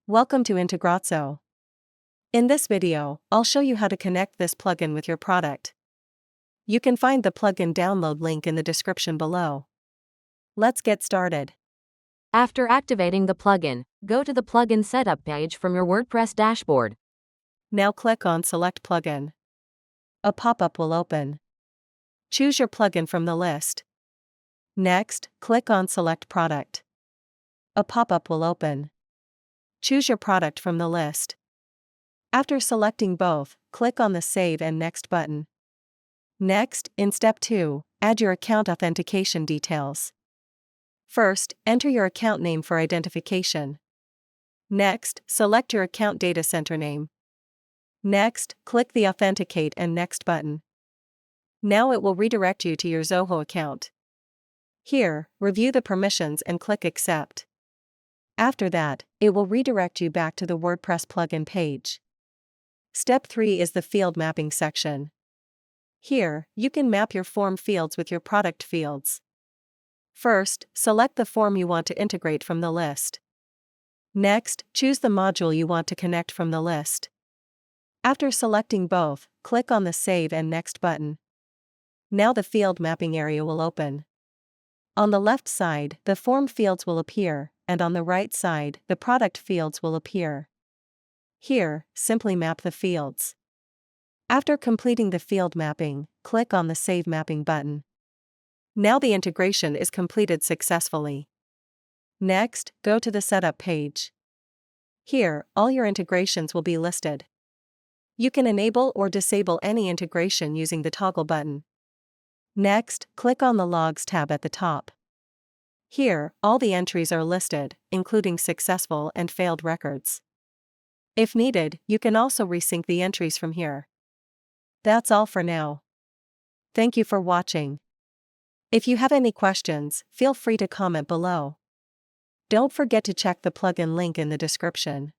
Welcome to Integrazo. In this video, I'll show you how to connect this plugin with your product. You can find the plugin download link in the description below. Let's get started. After activating the plugin, go to the plugin setup page from your WordPress dashboard. Now click on Select Plugin. A pop-up will open. Choose your plugin from the list. Next, click on Select Product. A pop-up will open. Choose your product from the list. After selecting both, click on the Save and Next button. Next, in Step 2, add your account authentication details. First, enter your account name for identification. Next, select your account data center name. Next, click the Authenticate and Next button. Now it will redirect you to your Zoho account. Here, review the permissions and click Accept. After that, it will redirect you back to the WordPress plugin page. Step 3 is the field mapping section. Here, you can map your form fields with your product fields. First, select the form you want to integrate from the list. Next, choose the module you want to connect from the list. After selecting both, click on the Save and Next button. Now the field mapping area will open. On the left side, the form fields will appear, and on the right side, the product fields will appear. Here, simply map the fields. After completing the field mapping, click on the Save Mapping button. Now the integration is completed successfully. Next, go to the Setup page. Here, all your integrations will be listed. You can enable or disable any integration using the toggle button. Next, click on the Logs tab at the top. Here, all the entries are listed, including successful and failed records. If needed, you can also resync the entries from here. That's all for now. Thank you for watching. If you have any questions, feel free to comment below. Don't forget to check the plugin link in the description.